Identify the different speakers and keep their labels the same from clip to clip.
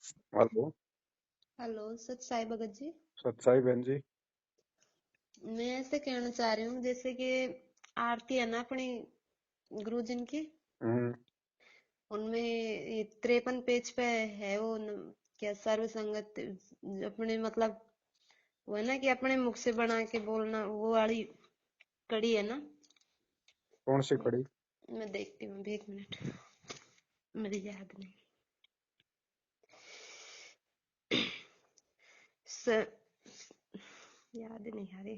Speaker 1: Hello.
Speaker 2: Hello सत साई भगत जी।
Speaker 1: सत्साई बहन जी।
Speaker 2: मैं ऐसे कहना चाह रही हूँ जैसे कि आरती है ना अपनी गुरुजन की।
Speaker 1: हम्म।
Speaker 2: उनमें ये 53 पेज पे है वो क्या सर्व संगत अपने मतलब वो है ना कि अपने मुख से बना के बोलना वो वाली कड़ी है ना।
Speaker 1: कौन सी कड़ी?
Speaker 2: मैं देखती हूँ अभी एक मिनट। मुझे याद नहीं। स, याद नहीं आ रही।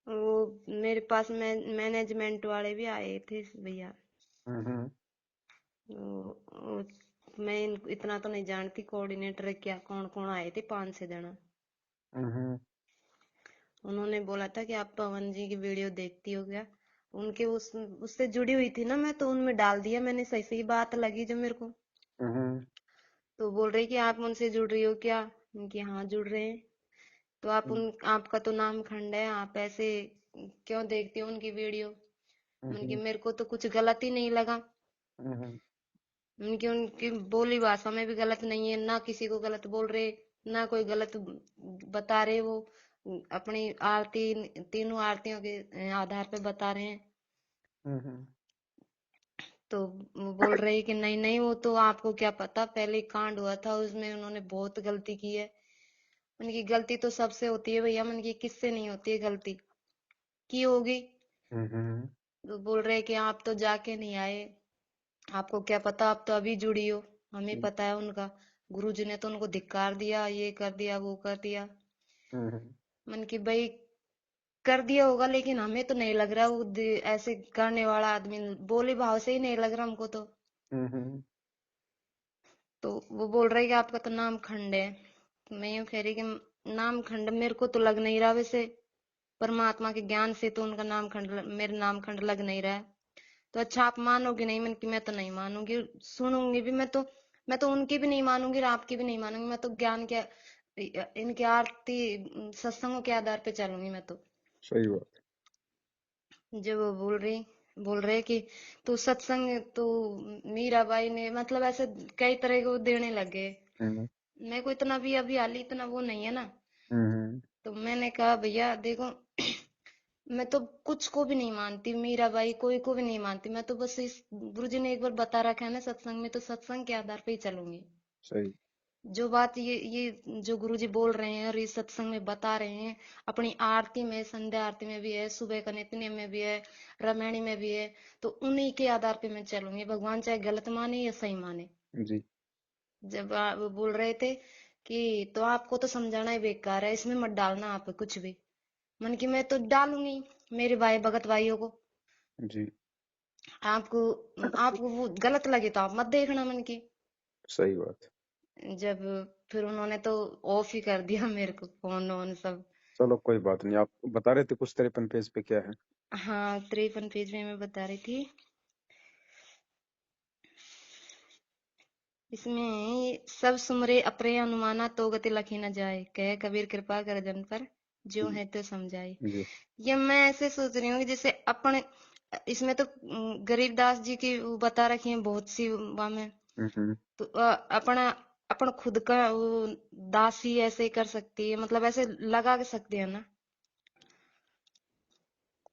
Speaker 2: वो मेरे पास मैनेजमेंट वाले भी आए थे भैया।
Speaker 1: हम्म।
Speaker 2: मैं इतना तो नहीं जानती कोऑर्डिनेटर क्या कौन कौन आए थे 5-6 जना।
Speaker 1: हम्म।
Speaker 2: उन्होंने बोला था कि आप पवन जी की वीडियो देखती हो क्या। उनके उससे जुड़ी हुई थी ना मैं तो उनमें डाल दिया मैंने सही सही बात लगी जो मेरे को।
Speaker 1: हम्म।
Speaker 2: तो बोल रही कि आप उनसे जुड़ रही हो क्या। कि हाँ जुड़ रहे हैं। तो आपका तो नाम खंड है आप ऐसे क्यों देखती हो उनकी वीडियो। उनकी
Speaker 1: हम्म।
Speaker 2: मेरे को तो कुछ गलत ही नहीं लगा।
Speaker 1: हम्म।
Speaker 2: उनकी उनकी बोली भाषा में भी गलत नहीं है ना किसी को गलत बोल रहे ना कोई गलत बता रहे वो अपनी आरती तीनों आरतियों के आधार पे बता रहे हैं।
Speaker 1: हम्म।
Speaker 2: तो वो बोल रहे हैं कि नहीं नहीं वो तो आपको क्या पता पहले कांड हुआ था उसमें उन्होंने बहुत गलती की है। उनकी गलती तो सबसे होती है भैया मन की किससे नहीं होती है गलती की होगी।
Speaker 1: हम्म।
Speaker 2: तो बोल रहे हैं कि आप तो जाके नहीं आए आपको क्या पता आप तो अभी जुड़ी हो। हमें पता है उनका गुरुजी ने तो उनको धिक्कार दिया ये कर दिया वो कर दिया।
Speaker 1: हम्म।
Speaker 2: मन की भाई कर दिया होगा लेकिन हमें तो नहीं लग रहा वो ऐसे करने वाला आदमी बोले भाव से ही नहीं लग रहा हमको तो।
Speaker 1: हम्म।
Speaker 2: तो वो बोल रहे कि आपका तो नाम खंड है। तो मैं यूं कह रही कि नाम खंड मेरे को तो लग नहीं रहा वैसे परमात्मा के ज्ञान से तो उनका नाम खंड मेरे नाम खंड लग नहीं रहा है। तो अच्छा आप मानोगे नहीं मन की मैं तो नहीं मानूंगी सुनूंगी भी मैं तो उनकी भी नहीं मानूंगी और आपकी भी नहीं मानूंगी मैं तो ज्ञान के इनके आरती सत्संगों के आधार पे चलूंगी मैं तो।
Speaker 1: सही बात।
Speaker 2: जो वो बोल रहे कि तू सत्संग तू मीराबाई ने मतलब ऐसे कई तरह के वो देने लगे।
Speaker 1: हम्म।
Speaker 2: मेरे को इतना भी अभी हाली इतना वो नहीं है ना।
Speaker 1: हम्म।
Speaker 2: तो मैंने कहा भैया देखो मैं तो कुछ को भी नहीं मानती मीराबाई कोई को भी नहीं मानती मैं तो बस इस गुरुजी ने एक बार बता रखा है ना सत्संग में तो सत्संग के आधार पे ही चलूंगी।
Speaker 1: सही।
Speaker 2: जो बात ये जो गुरुजी बोल रहे हैं और इस सत्संग में बता रहे हैं अपनी आरती में संध्या आरती में भी है सुबह का नित्य में भी है रामायणी में भी है। तो उन्हीं के आधार पे मैं चलूंगी भगवान चाहे गलत माने या सही माने।
Speaker 1: जी।
Speaker 2: जब वो बोल रहे थे कि तो आपको तो समझाना ही बेकार है इसमें मत डालना आप कुछ भी। मन की मैं तो डालूंगी मेरे भाई भगत भाइयों को।
Speaker 1: जी।
Speaker 2: आपको आपको वो गलत लगे तो आप मत देखना मन की।
Speaker 1: सही बात।
Speaker 2: जब फिर उन्होंने तो ऑफ ही कर दिया मेरे को फोन वोन सब।
Speaker 1: चलो कोई बात नहीं, आप बता रहे थे कुछ 53 पेज पे क्या है?
Speaker 2: हाँ 53 पेज में मैं बता रही थी। इसमें सब सुमरे अपरे अनुमाना तो गति लखी न जाए कहे कबीर कृपा कर जन पर जो है तो समझाए।
Speaker 1: जी।
Speaker 2: ये मैं ऐसे सोच रही हूँ कि जैसे अपने इसमें तो गरीबदास जी की वो बता रखी है बहुत सी में।
Speaker 1: हम्म।
Speaker 2: तो अपना अपन खुद का वो दास ही ऐसे कर सकती है मतलब ऐसे लगा के सकते हैं ना।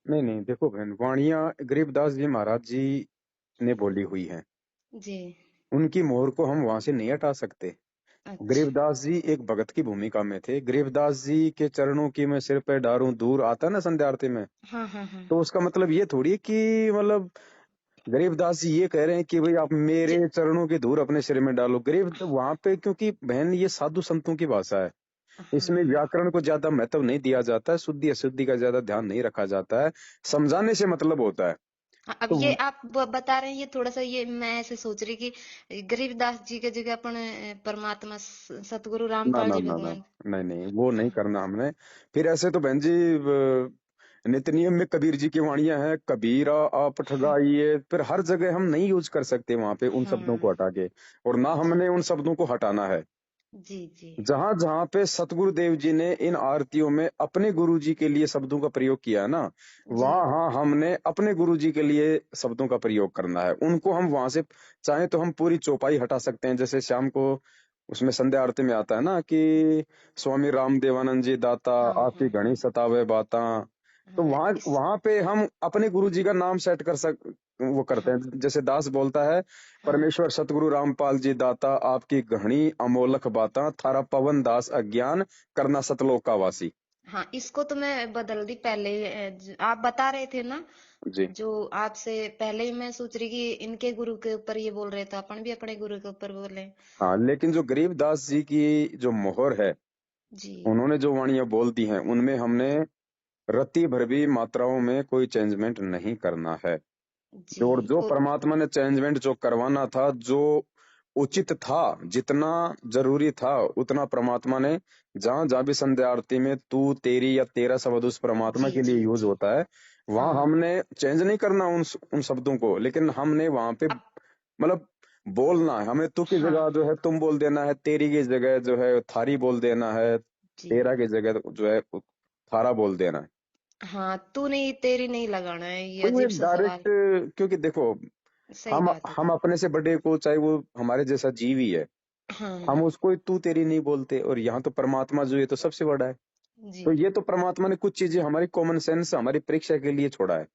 Speaker 1: नहीं नहीं, देखो बहन, वाणियां गरीबदास जी महाराज जी ने बोली हुई हैं।
Speaker 2: जी।
Speaker 1: उनकी मोहर को हम वहां से नहीं हटा सकते।
Speaker 2: अच्छा।
Speaker 1: गरीबदास जी एक भगत की भूमिका में थे। गरीबदास जी के चरणों की मैं सिर पे डारूं दूर आता है ना संध्या आरती में।
Speaker 2: हाँ हाँ हाँ।
Speaker 1: तो उसका मतलब ये थोड़ी है कि मतलब गरीबदास जी ये कह रहे हैं कि भाई आप मेरे
Speaker 2: ज,
Speaker 1: चरणों की धूल अपने सिर में डालो। गरीब वहां पे, क्योंकि बहन ये साधु संतों की भाषा है। इसमें
Speaker 2: हाँ
Speaker 1: व्याकरण को ज्यादा महत्व नहीं दिया जाता है, शुद्धि अशुद्धि का ज्यादा ध्यान नहीं रखा जाता है। समझाने से मतलब होता है।
Speaker 2: हाँ, अब
Speaker 1: तो
Speaker 2: ये आप बता रहे हैं ये थोड़ा सा ये मैं ऐसे सोच रही कि गरीबदास जी के जगह अपन परमात्मा सतगुरु
Speaker 1: ना
Speaker 2: रामपाल
Speaker 1: ना
Speaker 2: जी
Speaker 1: ना ना,
Speaker 2: भगवान।
Speaker 1: नहीं नहीं, वो नहीं
Speaker 2: हाँ
Speaker 1: करना हमने। फिर ऐसे तो बहन जी नित्य नियम में कबीर जी की वाणियां हैं, कबीरा आप
Speaker 2: हाँ
Speaker 1: ठगाइए, फिर हर जगह हम नहीं यूज कर सकते वहां पे उन शब्दों
Speaker 2: हाँ।
Speaker 1: को हटा के। और ना हमने उन शब्दों को हटाना है।
Speaker 2: जी जी।
Speaker 1: जहां जहां पे सतगुरु देव जी ने इन आरतियों में अपने गुरु जी के लिए शब्दों का प्रयोग किया है ना,
Speaker 2: जी
Speaker 1: वहां हमने अपने गुरु जी के लिए शब्दों का प्रयोग करना है। उनको हम वहां से चाहे तो हम पूरी चौपाई हटा सकते हैं, जैसे शाम को उसमें संध्या आरती में आता है ना कि स्वामी राम देवानंद जी दाता
Speaker 2: हाँ
Speaker 1: आपकी
Speaker 2: हाँ
Speaker 1: घनी सतावे बाता। तो
Speaker 2: हाँ।
Speaker 1: वहां
Speaker 2: इस
Speaker 1: वहां पे हम अपने गुरु जी का नाम सेट कर सक वो करते
Speaker 2: हाँ
Speaker 1: हैं, जैसे दास बोलता है,
Speaker 2: हाँ
Speaker 1: परमेश्वर सतगुरु रामपाल जी दाता आपकी घनी अमोलक बाता थारा पवन दास अज्ञान करना सतलोक का वासी।
Speaker 2: हाँ, इसको तो मैं बदल दी पहले ही, आप बता रहे थे ना,
Speaker 1: जी
Speaker 2: जो आपसे पहले ही मैं सोच रही कि इनके गुरु के ऊपर ये बोल रहे थे, अपन भी अपने गुरु के ऊपर बोले।
Speaker 1: हाँ, लेकिन जो गरीबदास जी की जो मोहर है,
Speaker 2: जी
Speaker 1: उन्होंने जो वाणियां बोल दी हैं उनमें हमने रत्ती भर भी मात्राओं में कोई चेंजमेंट नहीं करना है।
Speaker 2: जी।
Speaker 1: और जो
Speaker 2: और
Speaker 1: परमात्मा ने चेंजमेंट जो करवाना था, जो उचित था, जितना जरूरी था, उतना परमात्मा ने जहां जहां भी संध्या आरती में तू तेरी या तेरा शब्द उस परमात्मा
Speaker 2: जी
Speaker 1: के लिए
Speaker 2: जी
Speaker 1: यूज
Speaker 2: जी।
Speaker 1: होता है, वहां
Speaker 2: हाँ।
Speaker 1: हमने चेंज नहीं करना उन शब्दों को, लेकिन हमने वहां पे
Speaker 2: अब
Speaker 1: मतलब बोलना है। हमें तू की
Speaker 2: हाँ।
Speaker 1: जगह जो है तुम बोल देना है, तेरी की जगह जो है थारी बोल देना है,
Speaker 2: जी
Speaker 1: तेरा की जगह जो है थारा बोल देना है।
Speaker 2: हाँ, तू नहीं तेरी नहीं लगाना है, ये
Speaker 1: कोई वो
Speaker 2: अजीब
Speaker 1: एक
Speaker 2: सा सवाल।
Speaker 1: डायरेक्ट, क्योंकि देखो
Speaker 2: सही
Speaker 1: हम
Speaker 2: बात है।
Speaker 1: हम अपने से बड़े को, चाहे वो हमारे जैसा जीव ही है, हम
Speaker 2: हाँ।
Speaker 1: उसको ही तू तेरी नहीं बोलते, और यहाँ तो परमात्मा जो है तो सबसे बड़ा है।
Speaker 2: जी
Speaker 1: तो ये तो परमात्मा ने कुछ चीजें हमारी कॉमन सेंस हमारी परीक्षा के लिए छोड़ा है।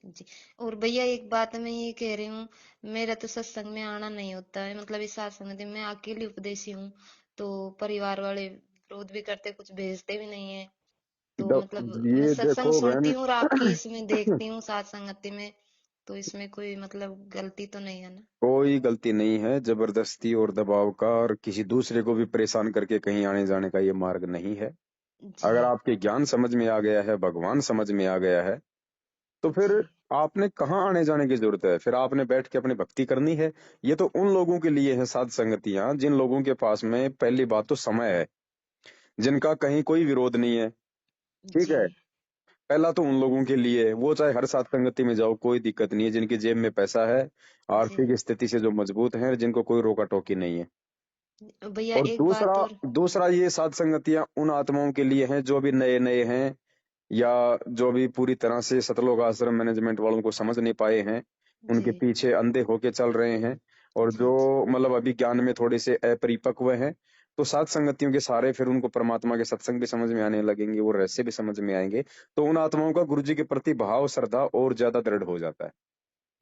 Speaker 2: जी। और भैया एक बात मैं ये कह रही हूँ, मेरा तो सत्संग में आना नहीं होता है, मतलब इस सत्संग में मैं अकेली उपदेशी हूँ, तो परिवार वाले विरोध भी करते, कुछ भेजते भी नहीं है। तो मतलब मैं
Speaker 1: ये
Speaker 2: सत्संग
Speaker 1: देखो
Speaker 2: सुनती
Speaker 1: बहन,
Speaker 2: हूँ और आपकी इसमें देखती हूँ साथ संगति में, तो इसमें कोई मतलब गलती तो नहीं है ना?
Speaker 1: कोई गलती नहीं है जबरदस्ती और दबाव का, और किसी दूसरे को भी परेशान करके कहीं आने जाने का ये मार्ग नहीं है।
Speaker 2: जी
Speaker 1: अगर आपके ज्ञान समझ में आ गया है, भगवान समझ में आ गया है, तो फिर
Speaker 2: जी
Speaker 1: आपने कहाँ आने जाने की जरूरत है? फिर आपने बैठ के अपनी भक्ति करनी है। ये तो उन लोगों के लिए है साध संगतियां, जिन लोगों के पास में पहली बात तो समय है, जिनका कहीं कोई विरोध नहीं है। ठीक
Speaker 2: जी
Speaker 1: है, पहला तो उन लोगों के लिए है, वो चाहे हर साथ संगति में जाओ कोई दिक्कत नहीं है, जिनकी जेब में पैसा है,
Speaker 2: जी।
Speaker 1: आर्थिक स्थिति से जो मजबूत हैं, जिनको कोई रोका टोकी नहीं है।
Speaker 2: भैया
Speaker 1: और
Speaker 2: एक
Speaker 1: दूसरा
Speaker 2: बात और।
Speaker 1: दूसरा ये साध संगतियां उन आत्माओं के लिए हैं जो भी नए नए हैं, या जो भी पूरी तरह से सतलोक आश्रम मैनेजमेंट वालों को समझ नहीं पाए हैं,
Speaker 2: जी
Speaker 1: उनके पीछे अंधे होके चल रहे हैं, और
Speaker 2: जी
Speaker 1: जो
Speaker 2: जी
Speaker 1: मतलब अभी ज्ञान में थोड़े से अपरिपक्व हैं, तो सात संगतियों के सारे फिर उनको परमात्मा के सत्संग भी समझ में आने लगेंगे, वो रहस्य भी समझ में आएंगे। तो उन आत्माओं का गुरु जी के प्रति भाव श्रद्धा और ज्यादा दृढ़ हो जाता है।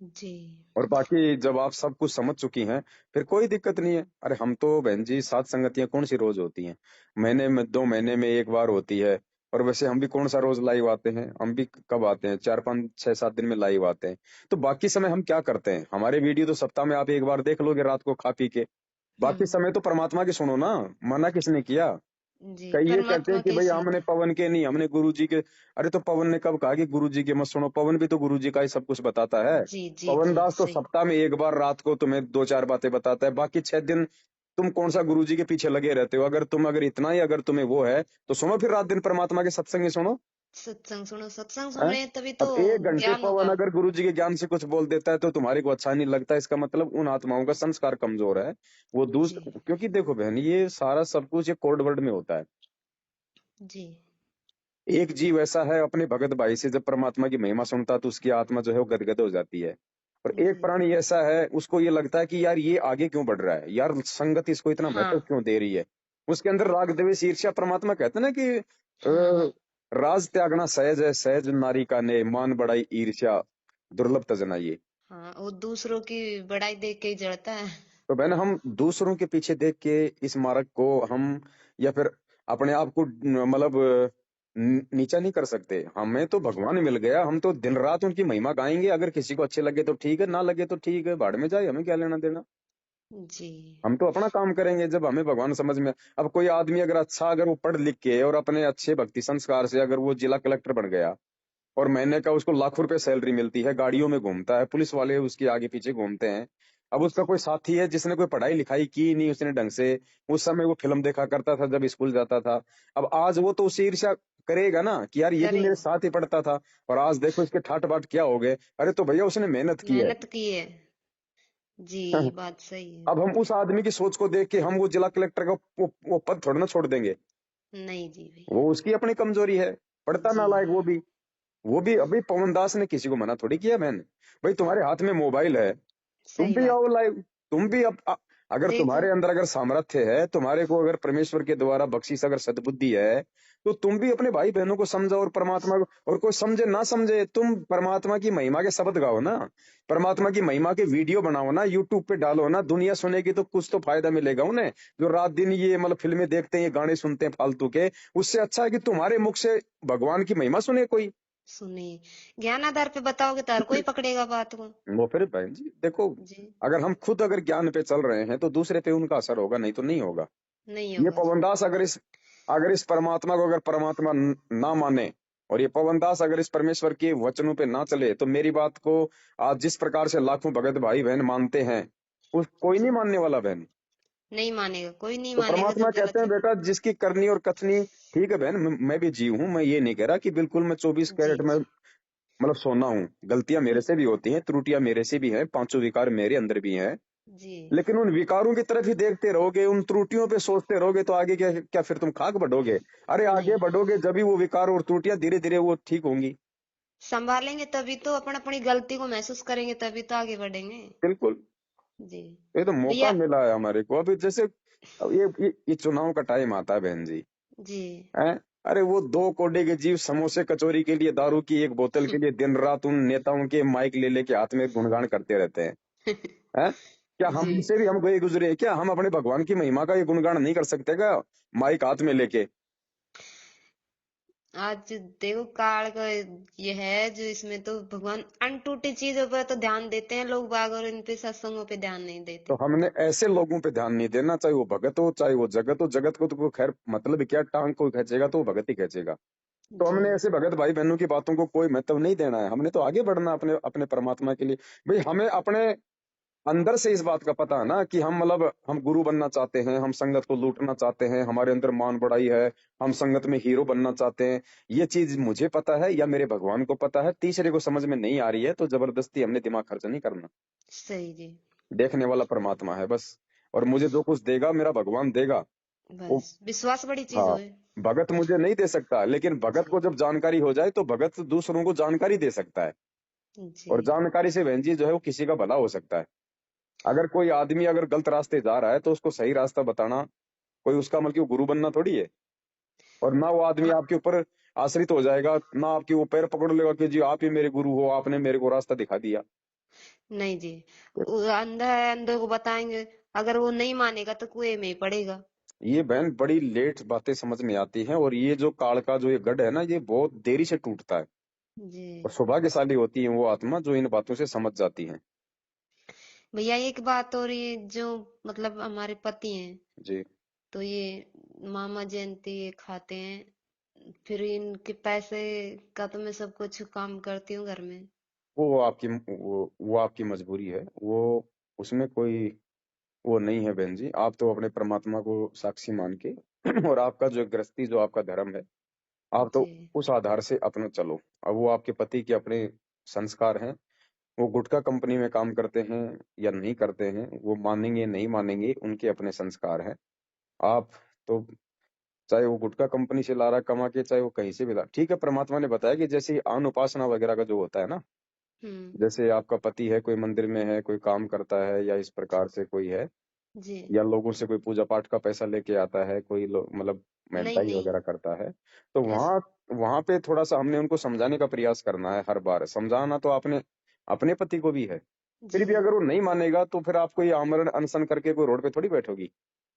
Speaker 2: जी
Speaker 1: और बाकी जब आप सब कुछ समझ चुकी हैं, फिर कोई दिक्कत नहीं है। अरे हम तो बहन जी, सात संगतियां कौन सी रोज होती हैं? महीने में 2 महीने में एक बार होती है। और वैसे हम भी कौन सा रोज लाइव आते हैं? हम भी कब आते हैं? 4 5 6 7 दिन में लाइव आते हैं। तो बाकी समय हम क्या करते हैं? हमारे वीडियो तो सप्ताह में आप एक बार देख लोगे रात को खा पी के। बाकी
Speaker 2: हम्म।
Speaker 1: समय तो परमात्मा की सुनो ना। मना किसने किया?
Speaker 2: जी,
Speaker 1: कई ये कहते हैं
Speaker 2: परमात्मा
Speaker 1: कि
Speaker 2: के ही
Speaker 1: भाई हमने
Speaker 2: साथ।
Speaker 1: पवन के नहीं, हमने गुरु जी के। अरे तो पवन ने कब कहा कि गुरु जी के मत सुनो? पवन भी तो गुरु जी का ही सब कुछ बताता है।
Speaker 2: जी जी
Speaker 1: पवन
Speaker 2: जी
Speaker 1: दास तो
Speaker 2: सही।
Speaker 1: सप्ताह में एक बार रात को तुम्हें 2 4 बातें बताता है, बाकी 6 दिन तुम कौन सा गुरु जी के पीछे लगे रहते हो? अगर इतना ही अगर तुम्हें वो है, तो सुनो फिर रात दिन परमात्मा के सत्संग ही सुनो।
Speaker 2: सत्संग सुनो, सत्संग
Speaker 1: है?
Speaker 2: सुने तभी तो
Speaker 1: अब 1 घंटे
Speaker 2: ज्ञान
Speaker 1: पवन
Speaker 2: होगा।
Speaker 1: अगर गुरु जी के ज्ञान से कुछ बोल देता है तो तुम्हारे को अच्छा नहीं लगता, इसका मतलब उन आत्माओं का संस्कार कमजोर है। वो
Speaker 2: जी
Speaker 1: क्योंकि देखो बहन, ये सारा सब कुछ एक कोड वर्ड में होता है।
Speaker 2: जी
Speaker 1: एक जीव ऐसा है अपने भगत भाई से जब परमात्मा की महिमा सुनता तो उसकी आत्मा जो है वो गदगद हो जाती है। और एक
Speaker 2: जी।
Speaker 1: प्राणी ऐसा है, उसको ये लगता है कि यार ये आगे क्यों बढ़ रहा है, यार संगत इसको इतना महत्व
Speaker 2: हाँ
Speaker 1: क्यों दे रही है। उसके अंदर राग द्वेष ईर्ष्या, परमात्मा कहते हैं ना कि
Speaker 2: हाँ हाँ
Speaker 1: राज त्यागना सहज है, सहज नारी का ने मान बढ़ाई ईर्ष्या दुर्लभ तजना ये।
Speaker 2: हाँ, वो दूसरों की बड़ाई देख के ही जड़ता है।
Speaker 1: तो बहन, हम दूसरों के पीछे देख के इस मार्ग को हम, या फिर अपने आप को मतलब नीचा नहीं कर सकते। हमें तो भगवान मिल गया, हम तो दिन रात उनकी महिमा गाएंगे। अगर किसी को अच्छे लगे तो ठीक है, ना लगे तो ठीक है, भाड़ में जाए, हमें क्या लेना देना।
Speaker 2: जी
Speaker 1: हम तो अपना काम करेंगे जब हमें भगवान समझ में। अब कोई आदमी अगर अच्छा, अगर वो पढ़ लिख के और अपने अच्छे भक्ति संस्कार से अगर वो जिला कलेक्टर बन गया, और महीने का उसको लाखों रुपए सैलरी मिलती है, गाड़ियों में घूमता है, पुलिस वाले उसके आगे पीछे घूमते हैं। अब उसका
Speaker 2: जी।
Speaker 1: कोई साथी है जिसने कोई पढ़ाई लिखाई की नहीं उसने ढंग से, उस समय वो फिल्म देखा करता था जब स्कूल जाता था, अब आज वो तो उससे ईर्ष्या करेगा ना कि यार ये भी मेरे
Speaker 2: करेगा।
Speaker 1: साथ ही पढ़ता था, और आज देखो इसके ठाट बाट क्या हो गए। अरे तो भैया उसने मेहनत की है।
Speaker 2: मेहनत की है। जी, बात सही है।
Speaker 1: अब हम उस आदमी की सोच को देख के हम वो जिला कलेक्टर का वो पद थोड़ा ना छोड़ देंगे।
Speaker 2: नहीं जी भैया।
Speaker 1: वो उसकी अपनी कमजोरी है, पढ़ता
Speaker 2: जी,
Speaker 1: नालायक वो भी अभी पवन दास ने किसी को मना थोड़ी किया बहन। भाई तुम्हारे हाथ में मोबाइल है, तुम
Speaker 2: सही
Speaker 1: भी
Speaker 2: बात।
Speaker 1: आओ लाइव। तुम भी अगर
Speaker 2: देखो,
Speaker 1: तुम्हारे अंदर अगर सामर्थ्य है, तुम्हारे को अगर परमेश्वर के द्वारा बख्शीश अगर सद्बुद्धि है, तो तुम भी अपने भाई बहनों को समझाओ और परमात्मा को। और कोई समझे ना समझे, तुम परमात्मा की महिमा के शब्द गाओ ना, परमात्मा की महिमा के वीडियो बनाओ ना, यूट्यूब पे डालो ना, दुनिया सुनेगी तो कुछ तो फायदा मिलेगा उन्हें। जो रात दिन ये मतलब फिल्में देखते हैं, ये गाने सुनते हैं फालतू के, उससे अच्छा है कि तुम्हारे मुख से भगवान की महिमा सुने कोई।
Speaker 2: सुनिए, ज्ञान आधार पे बताओगे तो हर कोई पकड़ेगा बात को।
Speaker 1: वो फिर बहन जी देखो,
Speaker 2: जी,
Speaker 1: अगर हम खुद अगर ज्ञान पे चल रहे हैं तो दूसरे पे उनका असर होगा, नहीं तो नहीं होगा।
Speaker 2: नहीं
Speaker 1: ये
Speaker 2: होगा जी।
Speaker 1: पवनदास अगर इस परमात्मा को अगर परमात्मा ना माने, और ये पवनदास अगर इस परमेश्वर के वचनों पे ना चले, तो मेरी बात को आज जिस प्रकार से लाखों भगत भाई बहन मानते हैं, उस कोई नहीं
Speaker 2: जी,
Speaker 1: मानने वाला बहन।
Speaker 2: नहीं मानेगा, कोई नहीं
Speaker 1: तो
Speaker 2: मानेगा
Speaker 1: परमात्मा
Speaker 2: जब गलत
Speaker 1: कहते हैं
Speaker 2: चले।
Speaker 1: बेटा जिसकी करनी और कथनी ठीक है बहन, मैं भी जीव हूं, मैं ये नहीं कह रहा कि बिल्कुल मैं 24 कैरेट
Speaker 2: जी,
Speaker 1: में मतलब सोना हूँ। गलतियां मेरे से भी होती हैं, त्रुटियां मेरे से भी हैं, पांचों विकार मेरे अंदर भी हैं।
Speaker 2: जी,
Speaker 1: लेकिन उन विकारों की तरफ ही देखते रहोगे, उन त्रुटियों पे सोचते रहोगे, तो आगे क्या क्या फिर तुम खाक बढ़ोगे? अरे आगे
Speaker 2: नहीं।
Speaker 1: बढ़ोगे जब भी वो विकार और त्रुटियां धीरे धीरे वो ठीक होंगी।
Speaker 2: संभालेंगे तभी तो, अपन अपनी गलती को महसूस करेंगे तभी तो आगे बढ़ेंगे।
Speaker 1: बिल्कुल।
Speaker 2: जी
Speaker 1: ये तो मौका
Speaker 2: भैया।
Speaker 1: मिला है हमारे को अभी, जैसे अब ये चुनाव का टाइम आता है बहन जी,
Speaker 2: जी।
Speaker 1: हैं? अरे वो 2 कोड़े के जीव समोसे कचौरी के लिए, दारू की एक बोतल के लिए दिन रात उन नेताओं के माइक ले लेके हाथ में गुणगान करते रहते हैं। हैं? क्या
Speaker 2: जी,
Speaker 1: हमसे भी हम गए गुजरे हैं? क्या हम अपने भगवान की महिमा का ये गुणगान नहीं कर सकते क्या, माइक हाथ में लेके?
Speaker 2: आज देखो काल का ये है जो, इसमें तो भगवान अनटूटी चीजों पर तो ध्यान देते हैं लोग बाग, और इन पे सत्संगों पे ध्यान नहीं
Speaker 1: तो
Speaker 2: देते।
Speaker 1: हमने ऐसे लोगों पे ध्यान नहीं देना, चाहे वो भगत हो चाहे वो जगत हो। जगत को तो कोई खैर मतलब क्या, टांग कोई खींचेगा तो वो भगत ही खींचेगा। तो
Speaker 2: जी,
Speaker 1: हमने ऐसे भगत भाई बहनों की बातों को कोई महत्व नहीं देना है, हमने तो आगे बढ़ना अपने अपने परमात्मा के लिए। भाई हमें अपने अंदर से इस बात का पता है ना कि हम मतलब हम गुरु बनना चाहते हैं, हम संगत को लूटना चाहते हैं, हमारे अंदर मान बढ़ाई है, हम संगत में हीरो बनना चाहते हैं। ये चीज मुझे पता है या मेरे भगवान को पता है, तीसरे को समझ में नहीं आ रही है, तो जबरदस्ती हमने दिमाग खर्च नहीं करना।
Speaker 2: सही जी।
Speaker 1: देखने वाला परमात्मा है बस, और मुझे जो कुछ देगा मेरा भगवान देगा। वो
Speaker 2: बस विश्वास बड़ी चीज
Speaker 1: हाँ,
Speaker 2: होए।
Speaker 1: भगत मुझे नहीं दे सकता, लेकिन भगत को
Speaker 2: जी,
Speaker 1: जब जानकारी हो जाए तो भगत दूसरों को जानकारी दे सकता है।
Speaker 2: जी,
Speaker 1: और जानकारी से बहन जी जो है वो किसी का भला हो सकता है। अगर कोई आदमी अगर गलत रास्ते जा रहा है तो उसको सही रास्ता बताना कोई उसका मतलब कि वो गुरु बनना थोड़ी है। और ना वो आदमी
Speaker 2: हाँ,
Speaker 1: आपके ऊपर आश्रित हो जाएगा, ना आपकी वो पैर पकड़ लेगा कि जी आप ही मेरे गुरु हो, आपने मेरे को रास्ता दिखा दिया।
Speaker 2: नहीं जी। वो अंधा है, अंधे को बताएंगे, अगर वो नहीं मानेगा तो कुएं में ही पड़ेगा।
Speaker 1: ये बहन बड़ी लेट बातें समझ में आती हैं, और ये जो काल का जो ये गढ़ है ना, ये बहुत देरी से टूटता है।
Speaker 2: जी
Speaker 1: और सौभाग्यशाली होती है वो आत्मा जो इन बातों से समझ जाती है।
Speaker 2: भैया, एक बात और, ये जो मतलब हमारे पति हैं,
Speaker 1: जी।
Speaker 2: तो ये मामा जयंती ये खाते हैं, फिर इनके पैसे का तो मैं सब कुछ काम करती हूँ घर में।
Speaker 1: वो आपकी मजबूरी है, वो उसमें कोई वो नहीं है बहन जी। आप तो अपने परमात्मा को साक्षी मान के और आपका जो गृहस्थी जो आपका धर्म है, आप तो
Speaker 2: जी,
Speaker 1: उस आधार से अपना चलो। अब वो आपके पति के अपने संस्कार हैं, वो गुटखा कंपनी में काम करते हैं या नहीं करते हैं, वो मानेंगे नहीं मानेंगे, उनके अपने संस्कार हैं। आप तो चाहे वो गुटखा कंपनी से ला रहा कमा के, चाहे वो कहीं से भी ला, ठीक है। परमात्मा ने बताया कि जैसे आन उपासना वगैरह का जो होता है ना,
Speaker 2: हम्म,
Speaker 1: जैसे आपका पति है, कोई मंदिर में है, कोई काम करता है, या इस प्रकार से कोई है,
Speaker 2: जी,
Speaker 1: या लोगों से कोई पूजा पाठ का पैसा लेके आता है, कोई मतलब
Speaker 2: नहीं
Speaker 1: मेहनताई
Speaker 2: नहीं,
Speaker 1: वगैरह करता है, तो
Speaker 2: ऐसा,
Speaker 1: वहां वहां पे थोड़ा सा हमने उनको समझाने का प्रयास करना है। हर बार समझाना तो आपने अपने पति को भी है, फिर
Speaker 2: जी,
Speaker 1: भी अगर वो नहीं मानेगा तो फिर आपको ये आमरण अनशन करके कोई रोड पे थोड़ी बैठोगी।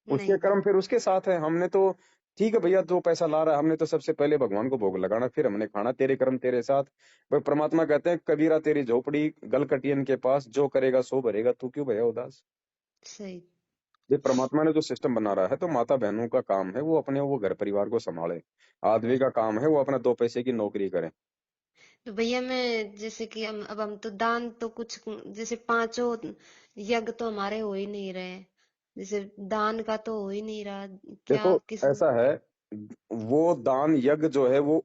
Speaker 1: उसके
Speaker 2: नहीं जी,
Speaker 1: कर्म फिर उसके साथ है। हमने तो ठीक है भैया, जो पैसा ला रहा है, हमने तो सबसे पहले भगवान को भोग लगाना, फिर हमने खाना, तेरे कर्म तेरे साथ। भाई परमात्मा कहते हैं कबीरा तेरी झोपड़ी गलकटियन के पास, जो करेगा सो भरेगा, तू क्यों भया उदास।
Speaker 2: सही।
Speaker 1: ये परमात्मा ने जो सिस्टम बना रहा है, तो माता बहनों का काम है वो अपने वो घर परिवार को संभाले, आदमी का काम है वो अपना 2 पैसे की नौकरी करे।
Speaker 2: तो भैया मैं जैसे कि हम तो दान तो कुछ, जैसे पांचों यज्ञ तो हमारे हो ही नहीं रहे, जैसे दान का तो हो ही नहीं रहा,
Speaker 1: देखो
Speaker 2: क्या किस।
Speaker 1: ऐसा है, वो दान यज्ञ जो है वो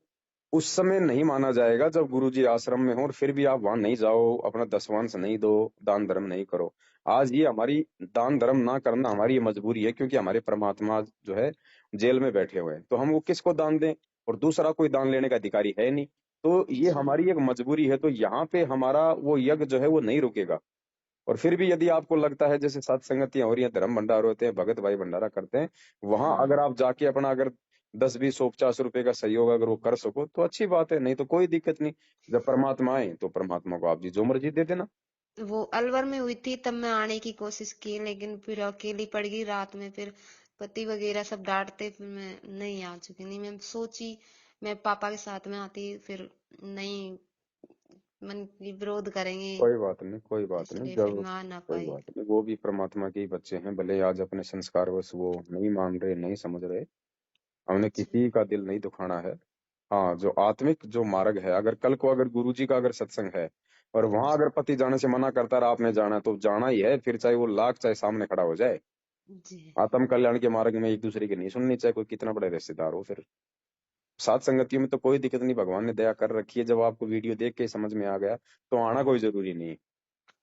Speaker 1: उस समय नहीं माना जाएगा जब गुरुजी आश्रम में हो, और फिर भी आप वहां नहीं जाओ, अपना दसवांश नहीं दो, दान धर्म नहीं करो। आज ये हमारी दान धर्म ना करना हमारी ये मजबूरी है, क्योंकि हमारे परमात्मा जो है जेल में बैठे हुए हैं, तो हम वो किसको दान दें, और दूसरा कोई दान लेने का अधिकारी है नहीं। तो ये
Speaker 2: जी
Speaker 1: हमारी एक मजबूरी है, तो यहाँ पे हमारा वो यज्ञ जो है वो नहीं रुकेगा। और फिर भी यदि आपको लगता है जैसे सत्संगतियां हो रही हैं, धर्म भंडार होते हैं, भगत भाई भंडारा करते हैं, वहां
Speaker 2: हाँ।
Speaker 1: अगर आप जाके अपना अगर 10 20 150 रुपए का सहयोग अगर वो कर सको तो अच्छी बात है, नहीं तो कोई दिक्कत नहीं। जब परमात्मा आए तो परमात्मा को आप जी जो मर्जी दे देना।
Speaker 2: वो अलवर में हुई थी तब मैं आने की कोशिश की, लेकिन फिर अकेली पड़ गई रात में, फिर पति वगैरह सब डांटते, फिर मैं नहीं आ चुकी। नहीं, मैं सोची मैं पापा के साथ में आती, फिर नहीं, मन की विरोध करेंगे,
Speaker 1: कोई बात नहीं, कोई बात नहीं,
Speaker 2: इसलिए फिर
Speaker 1: जब
Speaker 2: मैं आ ना
Speaker 1: कोई
Speaker 2: पाई।
Speaker 1: बात नहीं, वो भी परमात्मा के ही बच्चे हैं, भले ही आज अपने संस्कारवश वो नहीं मान रहे, नहीं समझ रहे। हमने
Speaker 2: जी
Speaker 1: किसी का दिल नहीं दुखाना है। हाँ, जो आत्मिक जो मार्ग है, अगर कल को अगर गुरु जी का अगर सत्संग है और वहां अगर पति जाने से मना करता रहा आपने जाना, तो जाना ही है, फिर चाहे वो लाख चाहे सामने खड़ा हो जाए।
Speaker 2: जी
Speaker 1: आत्म कल्याण के मार्ग में एक दूसरे की नहीं सुननी, चाहे कोई कितना बड़े रिश्तेदार हो। फिर सात संगतियों में तो कोई दिक्कत नहीं, भगवान ने दया कर रखी है। जब आपको वीडियो देख के समझ में आ गया तो आना कोई जरूरी नहीं है।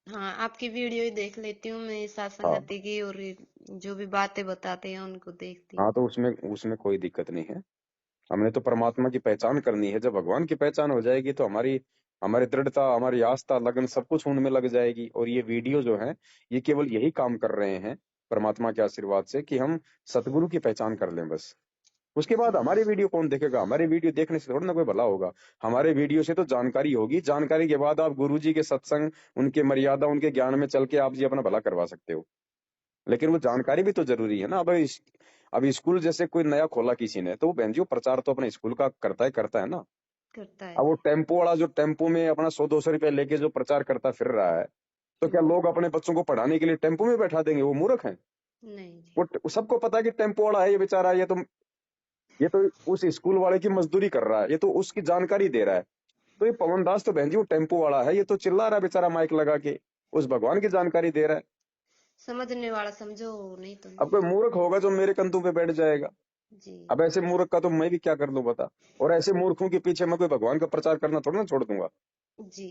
Speaker 2: हाँ, आपकी वीडियो ही देख लेती हूँ मैं, साथ
Speaker 1: हाँ
Speaker 2: संगति की, और ये जो भी बातें बताते हैं उनको देखती
Speaker 1: हाँ,
Speaker 2: हूँ।
Speaker 1: तो उसमें उसमें कोई दिक्कत नहीं है। हमने तो परमात्मा की पहचान करनी है। जब भगवान की पहचान हो जाएगी तो हमारी हमारी दृढ़ता, हमारी आस्था, लगन सब कुछ उनमें लग जाएगी। और ये वीडियो जो है ये केवल यही काम कर रहे हैं परमात्मा के आशीर्वाद से, कि हम सतगुरु की पहचान कर लें बस। उसके बाद
Speaker 2: जी
Speaker 1: हमारी वीडियो कौन देखेगा? हमारे वीडियो देखने से थोड़ा ना कोई भला होगा। हमारे वीडियो से तो जानकारी होगी, जानकारी के बाद आप गुरु जी के सत्संग, उनके मर्यादा, उनके ज्ञान में चल के आप जी अपना भला करवा सकते हो। लेकिन वो
Speaker 2: जी,
Speaker 1: जानकारी भी तो जरूरी है ना। अब स्कूल जैसे कोई नया खोला किसी ने, तो वो बहन जी वो प्रचार तो अपने स्कूल का करता है ना।
Speaker 2: करता
Speaker 1: अब
Speaker 2: है।
Speaker 1: वो टेम्पो वाला जो टेम्पो में अपना 100 200 रुपए लेके जो प्रचार करता फिर रहा है, तो क्या
Speaker 2: वो
Speaker 1: लोग अपने बच्चों को पढ़ाने के लिए टेम्पो में बैठा देंगे? वो मूर्ख हैं।
Speaker 2: नहीं जी।
Speaker 1: वो सबको पता है कि टेम्पो वाला है ये बेचारा, ये तो उस स्कूल वाले की मजदूरी कर रहा है, ये तो उसकी जानकारी दे रहा है। तो ये पवन दास तो बहन जी वो टेम्पो वाला है, ये तो चिल्ला रहा है बेचारा माइक लगा के, उस भगवान की जानकारी दे रहा है।
Speaker 2: समझने वाला समझो, नहीं तो
Speaker 1: अब
Speaker 2: नहीं।
Speaker 1: कोई मूर्ख होगा जो मेरे कंधों पे बैठ जाएगा।
Speaker 2: जी
Speaker 1: अब ऐसे मूर्ख का तो मैं भी क्या कर लूं बता। और ऐसे मूर्खों के पीछे मैं कोई भगवान का प्रचार करना थोड़ा ना छोड़ दूंगा।
Speaker 2: जी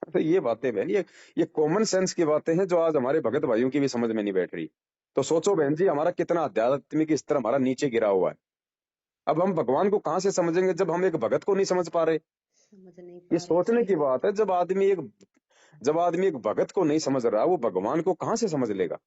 Speaker 1: तो ये बातें बहन, ये कॉमन सेंस की बातें हैं जो आज हमारे भगत भाइयों की भी समझ में नहीं बैठ रही। तो सोचो बहन जी हमारा कितना आध्यात्मिक स्तर हमारा नीचे गिरा हुआ है। अब हम भगवान को कहाँ से समझेंगे जब हम एक भगत को नहीं समझ पा रहे?
Speaker 2: समझ नहीं
Speaker 1: ये
Speaker 2: पा रहे,
Speaker 1: सोचने
Speaker 2: सही
Speaker 1: की
Speaker 2: बात।
Speaker 1: बात है। जब आदमी एक भगत को नहीं समझ रहा, वो भगवान को कहाँ से समझ लेगा?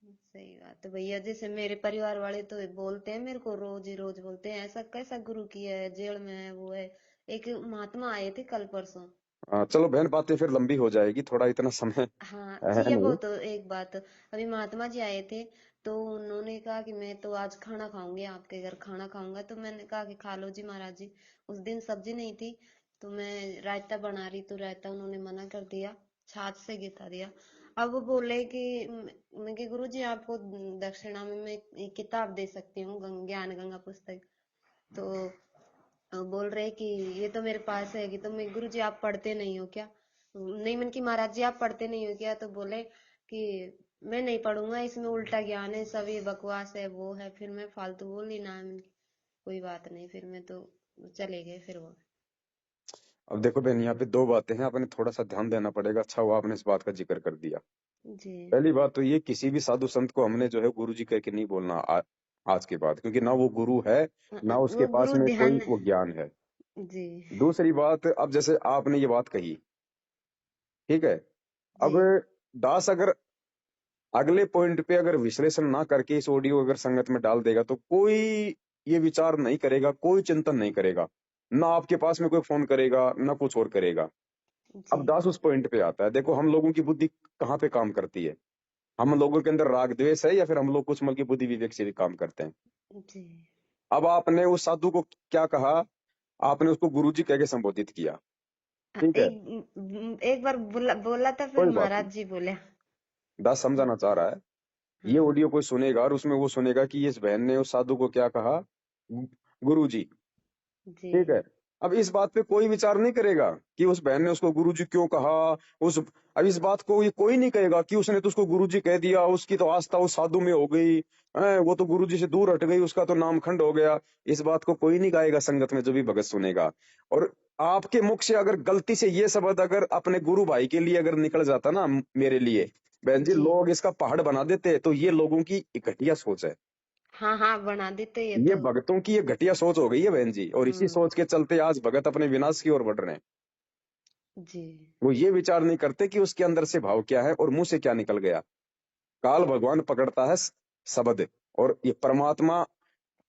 Speaker 2: सही बात है भैया, जैसे मेरे परिवार वाले तो बोलते हैं मेरे को, रोज ही रोज बोलते हैं, ऐसा कैसा गुरु किया है, जेल में है, वो है। एक महात्मा आए थे कल परसों।
Speaker 1: चलो बहन, बातें फिर लंबी हो जाएगी, थोड़ा इतना समय
Speaker 2: हाँ
Speaker 1: है
Speaker 2: जी, अब वो
Speaker 1: नहीं।
Speaker 2: तो एक बात, अभी महात्मा जी आए थे, तो उन्होंने कहा कि मैं तो आज खाना खाऊंगी, आपके घर खाना खाऊंगा। तो मैंने कहा कि खा लो जी महाराज जी। उस दिन सब्जी नहीं थी, तो मैं रायता बना रही, तो रायता उन्होंने मना कर दिया, छाछ से गिरा दिया। अब वो बोले कि मैं कि गुरु जी आपको दक्षिणा में मैं एक किताब दे सकती हूँ, ज्ञान गंगा पुस्तक। तो बोल रहे कि ये तो मेरे पास है, कि तो मैं, गुरु जी आप पढ़ते नहीं हो क्या? नहीं, मैंने कि महाराज जी आप पढ़ते नहीं हो क्या? तो बोले कि मैं नहीं पढ़ूंगा, इसमें उल्टा ज्ञान है, सभी बकवास है, वो है। फिर मैं फालतू बोली ना, मैंने कि कोई बात नहीं, फिर मैं तो चले गए फिर वो।
Speaker 1: अब देखो बहन, यहाँ पे दो बातें हैं, आपने थोड़ा सा ध्यान देना पड़ेगा। अच्छा हुआ आपने इस बात का जिक्र कर दिया।
Speaker 2: जी
Speaker 1: पहली बात तो ये, किसी भी साधु संत को हमने जो है गुरु जी कह के नहीं बोलना आज के बाद, क्योंकि ना वो गुरु है, ना उसके
Speaker 2: वो
Speaker 1: पास
Speaker 2: गुरु
Speaker 1: में
Speaker 2: ध्यान।
Speaker 1: कोई वो ज्ञान है।
Speaker 2: जी
Speaker 1: दूसरी बात, अब जैसे आपने ये बात कही, ठीक है।
Speaker 2: जी
Speaker 1: अब दास अगर अगले पॉइंट पे अगर विश्लेषण ना करके इस ऑडियो अगर संगत में डाल देगा, तो कोई ये विचार नहीं करेगा, कोई चिंतन नहीं करेगा, ना आपके पास में कोई फोन करेगा, ना कुछ और करेगा।
Speaker 2: जी
Speaker 1: अब दास उस पॉइंट पे आता है। देखो हम लोगों की बुद्धि कहाँ पे काम करती है, हम लोगों के अंदर राग द्वेष है, या फिर हम लोग कुछ मल की बुद्धि विवेक से भी काम करते हैं।
Speaker 2: जी।
Speaker 1: अब आपने उस साधु को क्या कहा? आपने उसको गुरुजी कह के संबोधित किया, ठीक है।
Speaker 2: एक बार बोला बोला था, फिर
Speaker 1: कोई बात नहीं,
Speaker 2: महाराज जी बोले।
Speaker 1: दास समझाना चाह रहा है। ये
Speaker 2: हाँ
Speaker 1: ऑडियो कोई सुनेगा और उसमें वो सुनेगा कि इस बहन ने उस साधु को क्या कहा, गुरु जी,
Speaker 2: जी
Speaker 1: ठीक है। अब इस बात पे कोई विचार नहीं करेगा कि उस बहन ने उसको गुरुजी क्यों कहा। उस अब इस बात को ये कोई नहीं कहेगा कि उसने तो उसको गुरुजी कह दिया, उसकी तो आस्था उस साधु में हो गई, वो तो गुरुजी से दूर हट गई, उसका तो नामखंड हो गया। इस बात को कोई नहीं गाएगा संगत में जो भी भगत सुनेगा। और आपके मुख से अगर गलती से ये शब्द अगर अपने गुरु भाई के लिए अगर निकल जाता ना, मेरे लिए बहन जी,
Speaker 2: जी।
Speaker 1: लोग इसका पहाड़ बना देते। तो ये लोगों की घटिया सोच है।
Speaker 2: हाँ हाँ, बना देते ये
Speaker 1: ये
Speaker 2: तो।
Speaker 1: भगतों की ये घटिया सोच हो गई है बहन जी, और इसी
Speaker 2: हम्म।
Speaker 1: सोच के चलते आज भगत अपने विनाश की ओर बढ़ रहे हैं।
Speaker 2: जी।
Speaker 1: वो ये विचार नहीं करते कि उसके अंदर से भाव क्या है और मुंह से क्या निकल गया। काल भगवान पकड़ता है शब्द, और ये परमात्मा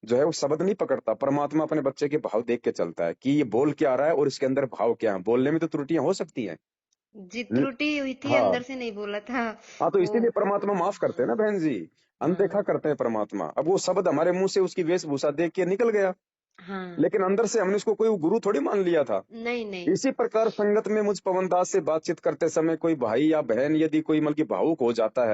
Speaker 1: जो है वो शब्द नहीं पकड़ता। परमात्मा अपने बच्चे के भाव देख के चलता है कि ये बोल क्या रहा है और इसके अंदर भाव क्या है। बोलने में तो त्रुटियां हो सकती हैं।
Speaker 2: जी, त्रुटि हुई थी,
Speaker 1: हाँ।
Speaker 2: अंदर से नहीं बोला था
Speaker 1: हाँ, तो
Speaker 2: वो।
Speaker 1: इसीलिए परमात्मा माफ करते हैं ना बहन जी। अनदेखा
Speaker 2: हाँ
Speaker 1: करते हैं परमात्मा। अब वो शब्द हमारे मुंह से उसकी वेशभूषा देख के निकल गया,
Speaker 2: हाँ।
Speaker 1: लेकिन अंदर से हमने उसको कोई गुरु थोड़ी मान लिया था।
Speaker 2: नहीं नहीं।
Speaker 1: इसी प्रकार संगत में मुझ पवनदास से बातचीत करते समय कोई भाई या बहन यदि कोई मतलब कि भावुक हो जाता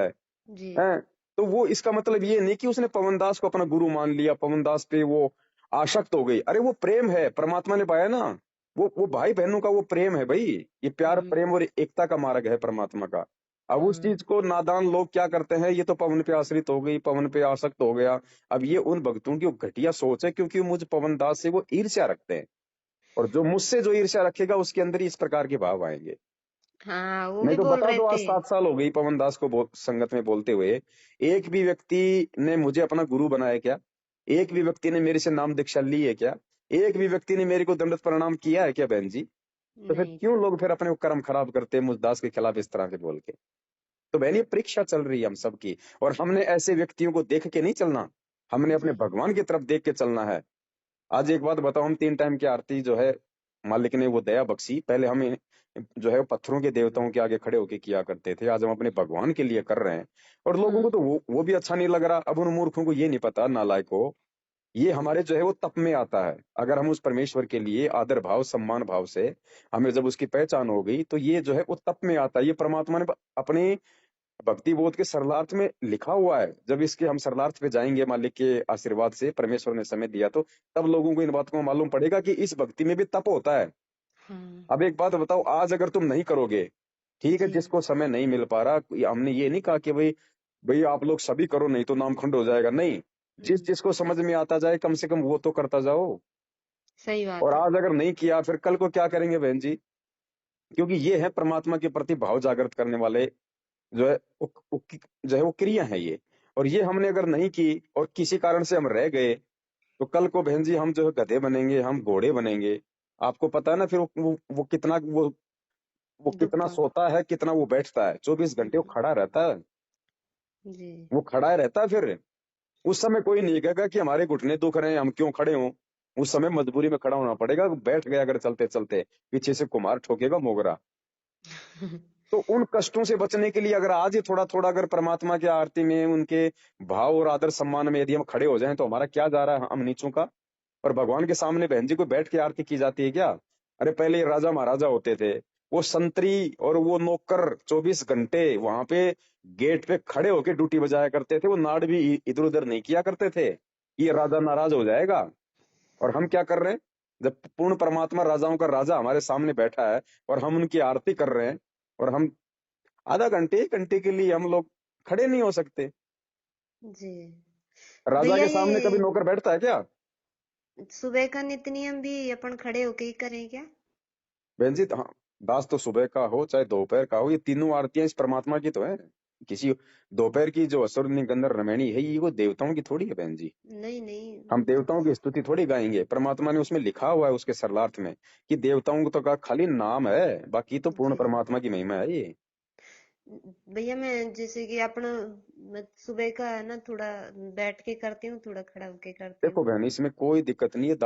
Speaker 2: जी।
Speaker 1: है, तो वो इसका मतलब ये नहीं कि उसने पवनदास को अपना गुरु मान लिया, पवनदास पे वो आसक्त हो गई। अरे वो प्रेम है, परमात्मा ने पाया ना। वो भाई बहनों का वो प्रेम है भाई। ये प्यार प्रेम और एकता का मार्ग है परमात्मा का। अब उस
Speaker 2: हाँ।
Speaker 1: चीज को नादान लोग क्या करते हैं, ये तो पवन पे आश्रित हो गई, पवन पे आसक्त हो गया। अब ये उन भक्तों की वो घटिया सोच है, क्योंकि मुझ पवनदास से वो ईर्ष्या रखते हैं। और जो मुझसे जो ईर्ष्या रखेगा उसके अंदर ही इस प्रकार के भाव आएंगे।
Speaker 2: हाँ, वो
Speaker 1: नहीं
Speaker 2: भी
Speaker 1: तो
Speaker 2: बोल
Speaker 1: बता
Speaker 2: रहे
Speaker 1: दो, आज
Speaker 2: थे।
Speaker 1: 7 साल हो गई पवन दास को संगत में बोलते हुए। एक भी व्यक्ति ने मुझे अपना गुरु बनाया क्या? एक भी व्यक्ति ने मेरे से नाम दीक्षा ली है क्या? एक भी व्यक्ति ने मेरे को दंडवत प्रणाम किया है क्या बहन जी? तो फिर
Speaker 2: नहीं।
Speaker 1: क्यों लोग फिर अपने वो कर्म खराब करते हैं मुझ दास के खिलाफ इस तरह के बोल के? तो बहन, ये परीक्षा चल रही है हम सबकी, और हमने ऐसे व्यक्तियों को देख के नहीं चलना, हमने अपने
Speaker 2: जी।
Speaker 1: भगवान की तरफ देख के चलना है। आज एक बात बताओ, हम 3 टाइम की आरती जो है मालिक ने वो दया बख्शी। पहले हम जो है वो पत्थरों के देवताओं के आगे खड़े होके किया करते थे, आज हम अपने भगवान के लिए कर रहे हैं। और लोगों को
Speaker 2: हाँ।
Speaker 1: तो वो भी अच्छा नहीं लग रहा। अब उन मूर्खों को ये नहीं पता, नालायक को, ये हमारे जो है वो तप में आता है। अगर हम उस परमेश्वर के लिए आदर भाव सम्मान भाव से हमें जब उसकी पहचान हो गई, तो ये जो है वो तप में आता है। ये परमात्मा ने अपने भक्ति बोध के सरलार्थ में लिखा हुआ है। जब इसके हम सरलार्थ पे जाएंगे मालिक के आशीर्वाद से, परमेश्वर ने समय दिया तो तब लोगों को इन बातों को मालूम पड़ेगा कि इस भक्ति में भी तप होता है।
Speaker 2: हाँ।
Speaker 1: अब एक बात बताओ, आज अगर तुम नहीं करोगे, ठीक है,
Speaker 2: जी।
Speaker 1: जिसको समय नहीं मिल पा रहा, हमने ये नहीं कहा कि भाई भाई आप लोग सभी करो नहीं तो नामखंड हो जाएगा, नहीं। जिस
Speaker 2: हम्म,
Speaker 1: जिसको समझ में आता जाए कम से कम वो तो करता जाओ।
Speaker 2: सही
Speaker 1: और
Speaker 2: बात है।
Speaker 1: आज अगर नहीं किया फिर कल को क्या करेंगे बहन जी? क्योंकि ये है परमात्मा के प्रति भाव जागृत करने वाले जो है जो है वो क्रिया है ये। और ये हमने अगर नहीं की और किसी कारण से हम रह गए, तो कल को बहन जी हम जो है गधे बनेंगे, हम घोड़े बनेंगे। आपको पता है ना फिर वो कितना वो कितना
Speaker 2: दुखता।
Speaker 1: सोता है, कितना वो बैठता है, 24 घंटे वो
Speaker 2: हम्म,
Speaker 1: खड़ा रहता है।
Speaker 2: जी।
Speaker 1: वो खड़ा ही रहता है फिर। उस समय कोई नहीं कहेगा कि हमारे घुटने दुख रहे हैं, हम क्यों खड़े हों। उस समय मजबूरी में खड़ा होना पड़ेगा। बैठ गया अगर चलते चलते, पीछे से कुम्हार ठोकेगा मोगरा। तो उन कष्टों से बचने के लिए अगर आज ही थोड़ा थोड़ा अगर परमात्मा की आरती में उनके भाव और आदर सम्मान में यदि हम खड़े हो जाएं, तो हमारा क्या जा रहा है हम नीचों का। और भगवान के सामने बहन जी को बैठ के आरती की जाती है क्या? अरे पहले राजा महाराजा होते थे, वो संतरी और वो नौकर 24 घंटे वहां पे गेट पे खड़े होके ड्यूटी बजाया करते थे। वो नाड़ भी इधर उधर नहीं किया करते थे, ये राजा नाराज हो जाएगा। और हम क्या कर रहे हैं? जब पूर्ण परमात्मा राजाओं का राजा हमारे सामने बैठा है और हम उनकी आरती कर रहे हैं, और हम आधा घंटे 1 घंटे के लिए हम लोग खड़े नहीं हो सकते।
Speaker 2: जी।
Speaker 1: राजा
Speaker 2: भैया
Speaker 1: के सामने कभी
Speaker 2: ये
Speaker 1: नौकर बैठता है क्या?
Speaker 2: सुबह का नित्य नियम भी अपन खड़े होके ही करें क्या?
Speaker 1: बहन जी, हाँ, दास तो सुबह का हो चाहे दोपहर का हो, ये तीनों आरतियां इस परमात्मा की तो है। किसी दोपहर की जो असुर निकंदर रमैनी है, ये वो देवताओं की थोड़ी है बहन जी।
Speaker 2: नहीं नहीं।
Speaker 1: हम देवताओं की स्तुति थोड़ी गाएंगे। परमात्मा ने उसमें लिखा हुआ है उसके सरलार्थ में कि देवताओं को तो का खाली नाम है, बाकी तो पूर्ण
Speaker 2: जी।
Speaker 1: परमात्मा की महिमा है ये।
Speaker 2: भैया मैं जैसे कि अपना मैं सुबह का है ना, थोड़ा बैठ के करती हूँ, थोड़ा खड़ा होके करती
Speaker 1: देखो
Speaker 2: हूँ।
Speaker 1: बहन, इसमें कोई दिक्कत नहीं है।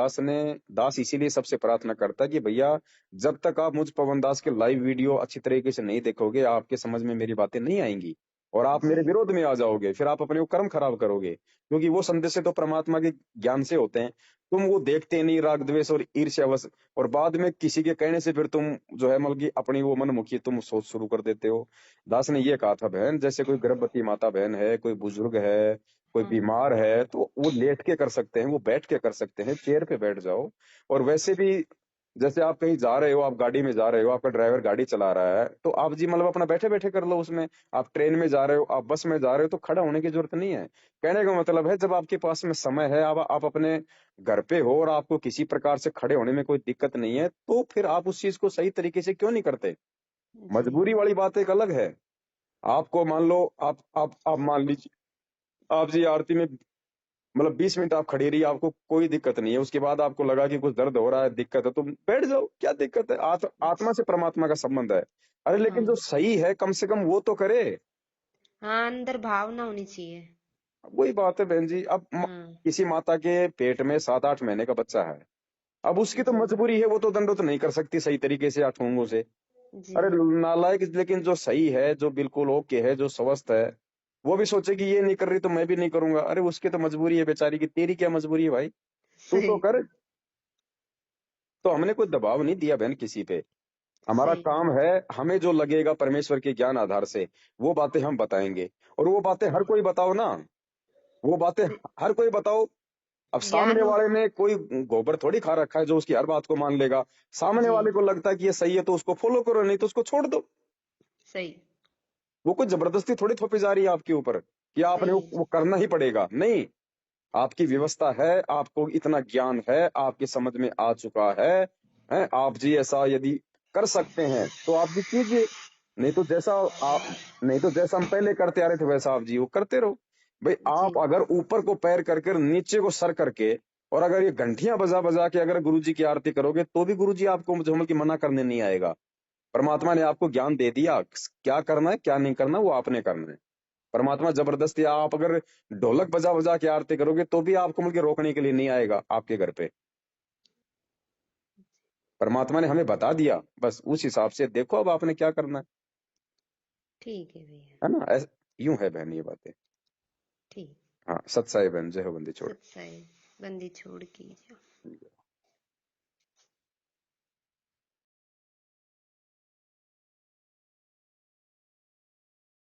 Speaker 1: दास इसीलिए सबसे प्रार्थना करता है कि भैया, जब तक आप मुझ पवन दास के लाइव वीडियो अच्छी तरीके से नहीं देखोगे, आपके समझ में मेरी बातें नहीं आएंगी, और आप
Speaker 2: जी।
Speaker 1: मेरे विरोध में आ जाओगे, फिर आप अपने वो कर्म खराब करोगे। क्योंकि वो संदेश तो परमात्मा के ज्ञान से होते हैं। तुम वो देखते नहीं, राग द्वेष और ईर्ष्यावश, और बाद में किसी के कहने से फिर तुम जो है मतलब कि अपनी वो मनमुखी तुम सोच शुरू कर देते हो। दास ने ये कहा था बहन, जैसे कोई गर्भवती माता बहन है, कोई बुजुर्ग है, कोई
Speaker 2: हाँ।
Speaker 1: बीमार है, तो वो लेट के कर सकते हैं, वो बैठ के कर सकते हैं, चेयर पे बैठ जाओ। और वैसे भी जैसे आप कहीं जा रहे हो, आप गाड़ी में जा रहे हो, आपका ड्राइवर गाड़ी चला रहा है, तो आप जी मतलब अपना बैठे बैठे कर लो उसमें। आप ट्रेन में जा रहे हो, आप बस में जा रहे हो, तो खड़ा होने की जरूरत नहीं है। कहने का मतलब है, जब आपके पास में समय है, आप अपने घर पे हो और आपको किसी प्रकार से खड़े होने में कोई दिक्कत नहीं है, तो फिर आप उस चीज को सही तरीके से क्यों नहीं करते?
Speaker 2: जी
Speaker 1: मजबूरी वाली बात एक अलग है। आपको मान लो, आप मान लीजिए, आप जी आरती में मतलब 20 मिनट आप खड़ी रही, आपको कोई दिक्कत नहीं है, उसके बाद आपको लगा कि कुछ दर्द हो रहा है, दिक्कत है, तो बैठ जाओ, क्या दिक्कत है? आत्मा से परमात्मा का संबंध है। अरे
Speaker 2: हाँ
Speaker 1: लेकिन जो
Speaker 2: जी।
Speaker 1: सही है कम से कम वो तो करे।
Speaker 2: हाँ, अंदर भावना होनी चाहिए।
Speaker 1: वही बात है बहन जी। अब
Speaker 2: हाँ
Speaker 1: किसी माता के पेट में 7-8 महीने का बच्चा है, अब उसकी तो
Speaker 2: जी।
Speaker 1: मजबूरी है, वो तो दंडोत नहीं कर सकती सही तरीके से ठोंगों से।
Speaker 2: जी।
Speaker 1: अरे नालायक, लेकिन जो सही है, जो बिल्कुल ओके है, जो स्वस्थ है, वो भी सोचे कि ये नहीं कर रही तो मैं भी नहीं करूंगा। अरे उसकी तो मजबूरी है बेचारी की, तेरी क्या मजबूरी है भाई? तू तो
Speaker 2: सही।
Speaker 1: कर। तो हमने कोई दबाव नहीं दिया बहन किसी पे। हमारा
Speaker 2: सही
Speaker 1: काम
Speaker 2: बात
Speaker 1: है,
Speaker 2: है।
Speaker 1: हमें जो लगेगा परमेश्वर के ज्ञान आधार से वो बातें हम बताएंगे। और वो बातें हर
Speaker 2: सही।
Speaker 1: कोई बताओ ना, वो बातें
Speaker 2: अरे
Speaker 1: हर कोई बताओ। अब
Speaker 2: ज्ञान
Speaker 1: सामने
Speaker 2: हो।
Speaker 1: वाले ने कोई गोबर थोड़ी खा रखा है जो उसकी हर बात को मान लेगा। सामने
Speaker 2: जी।
Speaker 1: वाले को लगता है कि ये सही है तो उसको फॉलो करो, नहीं तो उसको छोड़ दो।
Speaker 2: सही।
Speaker 1: वो कोई जबरदस्ती थोड़ी थोपी जा रही है आपके ऊपर कि आपने
Speaker 2: सही है
Speaker 1: वो
Speaker 2: जी।
Speaker 1: करना ही पड़ेगा, नहीं। आपकी व्यवस्था है, आपको इतना ज्ञान है, आपकी समझ में आ चुका है, आप जी ऐसा यदि कर सकते हैं तो आप जी कीजिए। नहीं तो जैसा आप नहीं तो जैसा हम पहले करते आ रहे थे वैसा आप जी वो करते रहो। भाई
Speaker 2: जी।
Speaker 1: आप अगर ऊपर को पैर करके नीचे को सर करके, और अगर ये घंटियां बजा बजा के अगर गुरु जी की आरती करोगे तो भी गुरु जी आपको मुझे की मना करने नहीं आएगा। परमात्मा ने आपको ज्ञान दे दिया, क्या करना है क्या नहीं करना वो आपने करना है। परमात्मा जबरदस्ती, आप अगर ढोलक बजा बजा के आरती करोगे तो भी आपको मिलकर रोकने के लिए नहीं आएगा आपके घर पे। परमात्मा ने हमें बता दिया, बस उस हिसाब से देखो अब आपने क्या करना
Speaker 2: ठीक है भैया।
Speaker 1: है ना? यूं है बहन ये बातें।
Speaker 2: ठीक।
Speaker 1: हाँ, सत्साई बहन, जय हो बंदी छोड़।
Speaker 2: सत्साई बंदी छोड़ की।